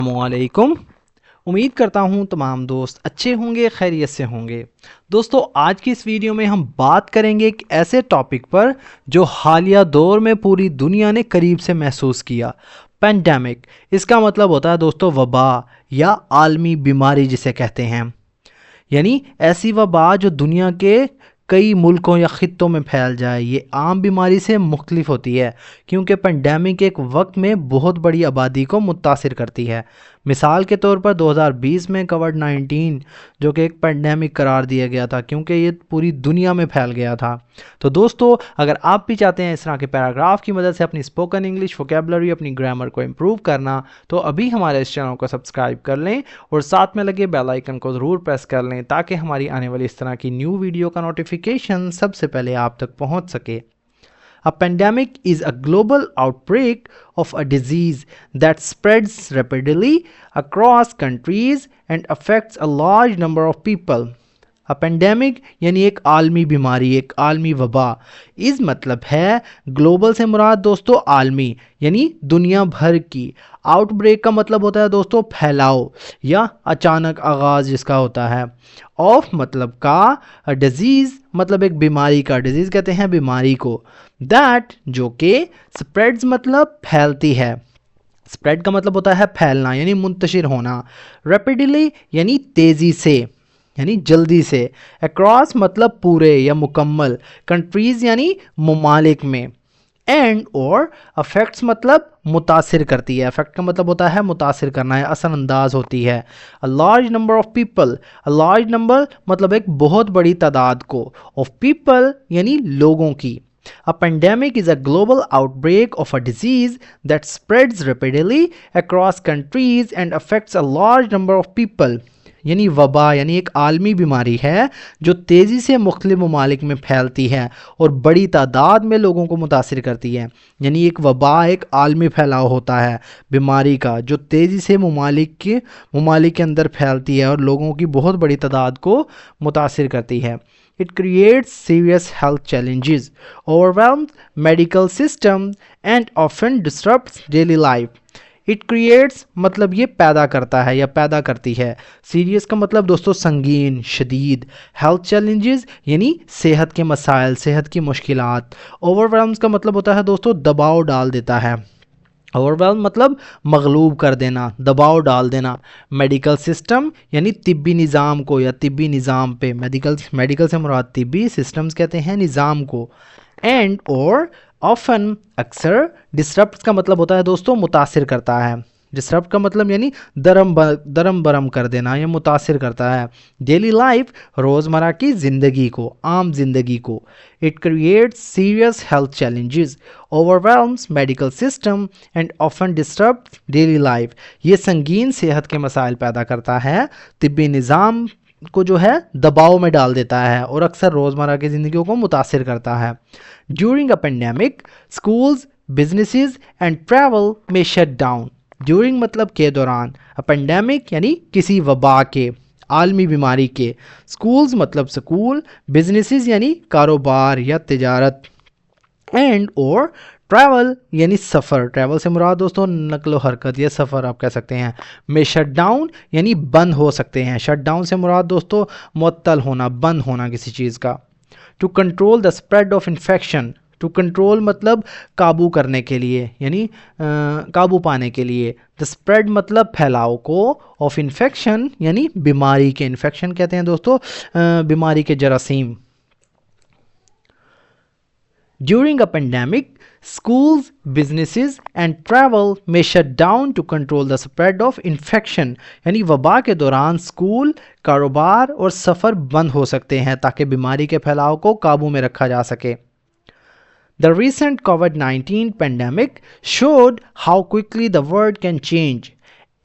السلام علیکم. امید کرتا ہوں تمام دوست اچھے ہوں گے, خیریت سے ہوں گے. دوستو, آج کی اس ویڈیو میں ہم بات کریں گے ایک ایسے ٹاپک پر جو حالیہ دور میں پوری دنیا نے قریب سے محسوس کیا. پینڈیمک. اس کا مطلب ہوتا ہے دوستو وبا یا عالمی بیماری جسے کہتے ہیں. یعنی ایسی وبا جو دنیا کے کئی ملکوں یا خطوں میں پھیل جائے. یہ عام بیماری سے مختلف ہوتی ہے کیونکہ پینڈیمک ایک وقت میں بہت بڑی آبادی کو متاثر کرتی ہے. مثال کے طور پر 2020 میں کووڈ-19 جو کہ ایک پینڈیمک قرار دیا گیا تھا کیونکہ یہ پوری دنیا میں پھیل گیا تھا. تو دوستو, اگر آپ بھی چاہتے ہیں اس طرح کے پیراگراف کی مدد سے اپنی اسپوکن انگلش ووکیبلری, اپنی گرامر کو امپروو کرنا, تو ابھی ہمارے اس چینل کو سبسکرائب کر لیں اور ساتھ میں لگے بیل آئیکن کو ضرور پریس کر لیں تاکہ ہماری آنے والی اس طرح کی نیو ویڈیو کا نوٹیفیکیشن سب سے پہلے آپ تک پہنچ سکے. A pandemic is a global outbreak of a disease that spreads rapidly across countries and affects a large number of people. A pandemic یعنی ایک عالمی بیماری, ایک عالمی وبا. اس مطلب ہے گلوبل سے مراد دوستو عالمی یعنی دنیا بھر کی. آؤٹ بریک کا مطلب ہوتا ہے دوستو پھیلاؤ یا اچانک آغاز جس کا ہوتا ہے. آف مطلب کا, ڈیزیز مطلب ایک بیماری کا, ڈیزیز کہتے ہیں بیماری کو. دیٹ جو کہ, سپریڈز مطلب پھیلتی ہے. سپریڈ کا مطلب ہوتا ہے پھیلنا یعنی منتشر ہونا. ریپیڈلی یعنی تیزی سے یعنی جلدی سے. اکراس مطلب پورے یا مکمل. کنٹریز یعنی ممالک میں. اینڈ اور افیکٹس مطلب متاثر کرتی ہے. افیکٹ کا مطلب ہوتا ہے متاثر کرنا ہے, اثر انداز ہوتی ہے. A large number of people. A large number مطلب ایک بہت بڑی تعداد کو. Of people یعنی لوگوں کی. A pandemic is a global outbreak of a disease that spreads rapidly across countries and affects a large number of people. یعنی وبا یعنی ایک عالمی بیماری ہے جو تیزی سے مختلف ممالک میں پھیلتی ہے اور بڑی تعداد میں لوگوں کو متاثر کرتی ہے. یعنی ایک وبا ایک عالمی پھیلاؤ ہوتا ہے بیماری کا جو تیزی سے ممالک کے اندر پھیلتی ہے اور لوگوں کی بہت بڑی تعداد کو متاثر کرتی ہے. It creates serious health challenges, overwhelms medical systems, and often disrupts daily life. It creates مطلب یہ پیدا کرتا ہے یا پیدا کرتی ہے. سیریس کا مطلب دوستو سنگین, شدید. ہیلتھ چیلنجز یعنی صحت کے مسائل, صحت کی مشکلات. overwhelms کا مطلب ہوتا ہے دوستو دباؤ ڈال دیتا ہے. overwhelm مطلب مغلوب کر دینا, دباؤ ڈال دینا. میڈیکل سسٹم یعنی طبی نظام کو یا طبی نظام پہ. میڈیکل سے مراد طبی, سسٹمز کہتے ہیں نظام کو. اینڈ اور often اکثر. ڈسرپٹ کا مطلب ہوتا ہے دوستو متاثر کرتا ہے. ڈسرپٹ کا مطلب یعنی درم برم کر دینا یا متاثر کرتا ہے. ڈیلی لائف روزمرہ کی زندگی کو, عام زندگی کو. It creates serious health challenges, overwhelms medical system and often disrupts daily life. یہ سنگین صحت کے مسائل پیدا کرتا ہے, طبی نظام کو جو ہے دباؤ میں ڈال دیتا ہے اور اکثر روزمرہ کی زندگیوں کو متاثر کرتا ہے. During a pandemic, schools, businesses and travel may shut down. During مطلب کے دوران. A pandemic یعنی کسی وبا کے, عالمی بیماری کے. Schools مطلب سکول, businesses یعنی کاروبار یا تجارت. And اور ٹریول یعنی سفر. ٹریول سے مراد دوستوں نقل و حرکت یا سفر آپ کہہ سکتے ہیں. میں شٹ ڈاؤن یعنی بند ہو سکتے ہیں. شٹ ڈاؤن سے مراد دوستوں معطل ہونا, بند ہونا کسی چیز کا. To control the spread of infection. To control مطلب قابو کرنے کے لیے یعنی قابو پانے کے لیے. دا اسپریڈ مطلب پھیلاؤ کو. آف انفیکشن یعنی بیماری کے. انفیکشن کہتے ہیں دوستوں بیماری کے جراثیم. During a pandemic, schools, businesses and travel may shut down to control the spread of infection. یعنی وبا کے دوران اسکول, کاروبار اور سفر بند ہو سکتے ہیں تاکہ بیماری کے پھیلاؤ کو قابو میں رکھا جا سکے. The recent COVID-19 pandemic showed how quickly the world can change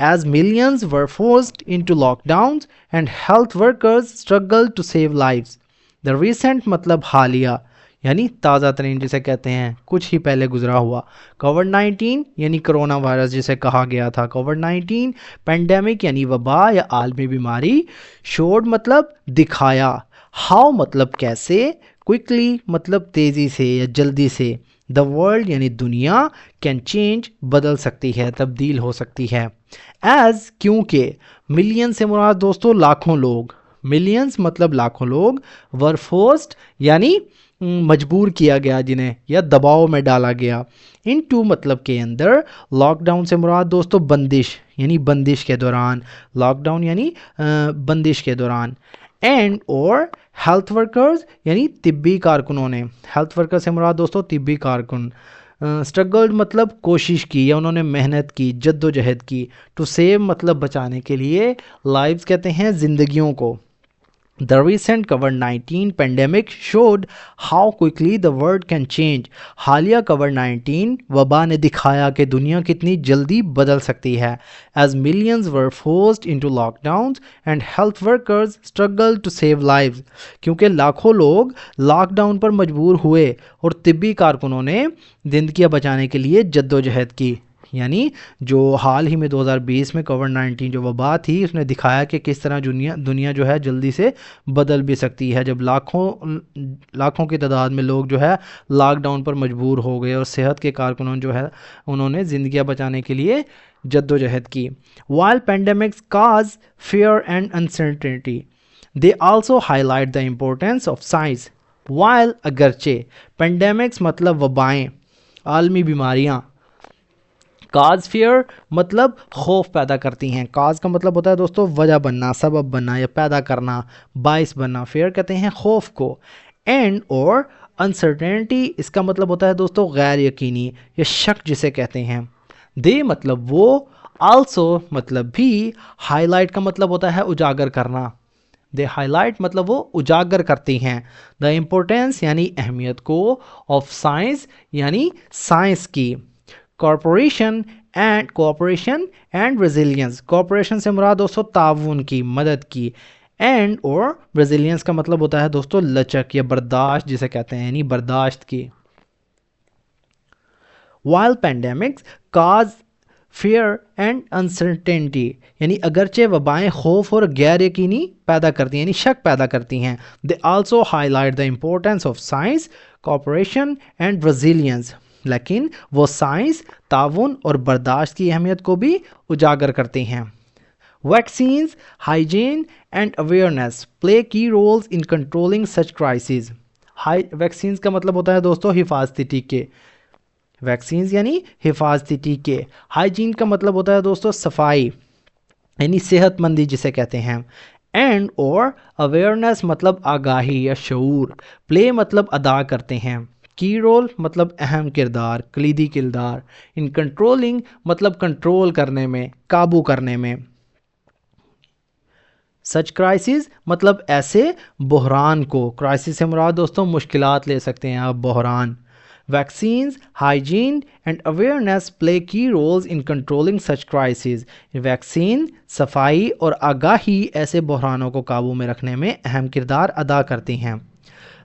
as millions were forced into lockdowns and health workers struggled to save lives. The recent مطلب حالیہ یعنی تازہ ترین جسے کہتے ہیں کچھ ہی پہلے گزرا ہوا. کووڈ-19 یعنی کرونا وائرس جسے کہا گیا تھا. کووڈ-19 پینڈیمک یعنی وبا یا عالمی بیماری. شوڈ مطلب دکھایا. ہاؤ مطلب کیسے. کوئکلی مطلب تیزی سے یا جلدی سے. دا ورلڈ یعنی دنیا کین چینج بدل سکتی ہے، تبدیل ہو سکتی ہے. ایز کیونکہ ملین سے مراد دوستوں لاکھوں لوگ، ملینز مطلب لاکھوں لوگ، ور فورسڈ یعنی مجبور کیا گیا جنہیں یا دباؤ میں ڈالا گیا، ان ٹو مطلب کے اندر، لاک ڈاؤن سے مراد دوستوں بندش یعنی بندش کے دوران، لاک ڈاؤن یعنی بندش کے دوران، اینڈ اور ہیلتھ ورکرز یعنی طبی کارکنوں نے، ہیلتھ ورکر سے مراد دوستوں طبی کارکن، اسٹرگلڈ مطلب کوشش کی یا انہوں نے محنت کی، جد و جہد کی، ٹو سیو مطلب بچانے کے لیے، لائفز کہتے ہیں زندگیوں کو. The recent COVID-19 pandemic showed how quickly the world can change. حالیہ COVID-19 وبا نے دکھایا کہ دنیا کتنی جلدی بدل سکتی ہے. As millions were forced into lockdowns and health workers struggled to save lives. کیونکہ لاکھوں لوگ لاک ڈاؤن پر مجبور ہوئے اور طبی کارکنوں نے زندگیاں بچانے کے لیے جد و جہد کی. یعنی جو حال ہی میں 2020 میں کووڈ-19 جو وبا تھی، اس نے دکھایا کہ کس طرح دنیا جو ہے جلدی سے بدل بھی سکتی ہے، جب لاکھوں کی تعداد میں لوگ جو ہے لاک ڈاؤن پر مجبور ہو گئے اور صحت کے کارکنوں جو ہے انہوں نے زندگیاں بچانے کے لیے جد و جہد کی. While pandemics cause fear and uncertainty, they also highlight the importance of science. While اگرچہ pandemics مطلب وبائیں، عالمی بیماریاں، کاز فیئر مطلب خوف پیدا کرتی ہیں، کاز کا مطلب ہوتا ہے دوستوں وجہ بننا، سبب بننا یا پیدا کرنا، باعث بننا، فیئر کہتے ہیں خوف کو، اینڈ اور انسرٹینٹی اس کا مطلب ہوتا ہے دوستوں غیر یقینی یا شک جسے کہتے ہیں. دے مطلب وہ، آلسو مطلب بھی، ہائی لائٹ کا مطلب ہوتا ہے اجاگر کرنا، دے ہائی لائٹ مطلب وہ اجاگر کرتی ہیں، دا امپورٹینس یعنی اہمیت کو، آف سائنس یعنی سائنس کی، کوآپریشن اینڈ ریزیلینس، کوآپریشن سے مراد دوستوں تعاون کی، مدد کی، اینڈ اور ریزیلینس کا مطلب ہوتا ہے دوستوں لچک یا برداشت جسے کہتے ہیں، یعنی برداشت کی. While pandemics cause fear and uncertainty یعنی اگرچہ وبائیں خوف اور غیر یقینی پیدا کرتی ہیں یعنی شک پیدا کرتی ہیں، they also highlight the importance of science, cooperation and resilience لیکن وہ سائنس، تعاون اور برداشت کی اہمیت کو بھی اجاگر کرتے ہیں. Vaccines, hygiene and awareness play key roles in controlling such crises. Vaccines کا مطلب ہوتا ہے دوستوں حفاظتی ٹیکے، ویکسینز یعنی حفاظتی ٹیکے. ہائیجین کا مطلب ہوتا ہے دوستوں صفائی یعنی صحت مندی جسے کہتے ہیں، اینڈ اور اویئرنیس مطلب آگاہی یا شعور، پلے مطلب ادا کرتے ہیں، کی رول مطلب اہم کردار، کلیدی کردار، ان کنٹرولنگ مطلب کنٹرول کرنے میں، قابو کرنے میں. سچ کرائسز مطلب ایسے بحران کو، کرائسس سے مراد دوستوں مشکلات لے سکتے ہیں آپ، بحران. Vaccines, hygiene and awareness play key roles in controlling such crises. Vaccine, صفائی اور آگاہی ایسے بحرانوں کو قابو میں رکھنے میں اہم کردار ادا کرتے ہیں.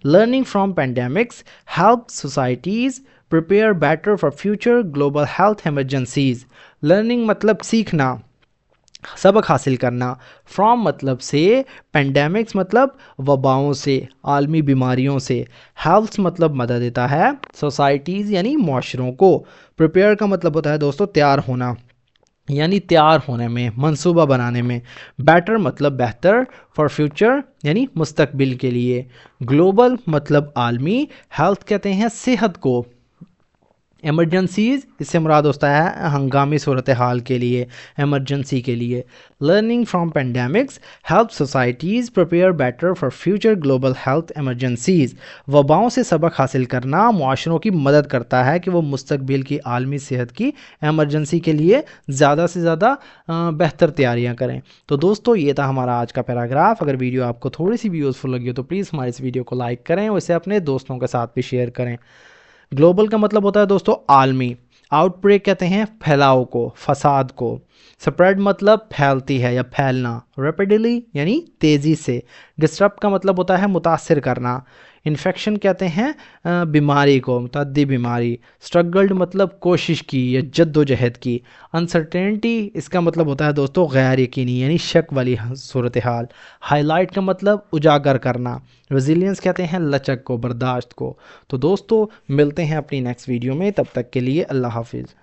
Learning from pandemics helps societies prepare better for future global health emergencies. Learning مطلب سیکھنا، سبق حاصل کرنا، فرام مطلب سے، پینڈیمکس مطلب وباؤں سے، عالمی بیماریوں سے، ہیلتھ مطلب مدد دیتا ہے، سوسائٹیز یعنی معاشروں کو، پریپیئر کا مطلب ہوتا ہے دوستوں تیار ہونا یعنی تیار ہونے میں، منصوبہ بنانے میں، بیٹر مطلب بہتر، فار فیوچر یعنی مستقبل کے لیے، گلوبل مطلب عالمی، ہیلتھ کہتے ہیں صحت کو، ایمرجنسیز اس سے مراد ہوتا ہے ہنگامی صورتحال کے لیے، ایمرجنسی کے لیے. Learning from pandemics help societies prepare better for future global health emergencies. وباؤں سے سبق حاصل کرنا معاشروں کی مدد کرتا ہے کہ وہ مستقبل کی عالمی صحت کی ایمرجنسی کے لیے زیادہ سے زیادہ بہتر تیاریاں کریں. تو دوستو یہ تھا ہمارا آج کا پیراگراف. اگر ویڈیو آپ کو تھوڑی سی بھی یوزفل لگی ہو تو پلیز ہمارے اس ویڈیو کو لائک کریں اور اسے اپنے دوستوں کے ساتھ بھی شیئر کریں. گلوبل کا مطلب ہوتا ہے دوستو عالمی، آؤٹ بریک کہتے ہیں پھیلاؤ کو، فساد کو، سپریڈ مطلب پھیلتی ہے یا پھیلنا، ریپیڈلی یعنی تیزی سے، ڈسٹرپ کا مطلب ہوتا ہے متاثر کرنا، انفیکشن کہتے ہیں بیماری کو، متعدی بیماری. اسٹرگلڈ مطلب کوشش کی یا جد و جہد کی. انسرٹینٹی اس کا مطلب ہوتا ہے دوستو غیر یقینی یعنی شک والی صورتحال. ہائی لائٹ کا مطلب اجاگر کرنا. ریزیلینس کہتے ہیں لچک کو، برداشت کو. تو دوستو ملتے ہیں اپنی نیکسٹ ویڈیو میں، تب تک کے لیے اللہ حافظ.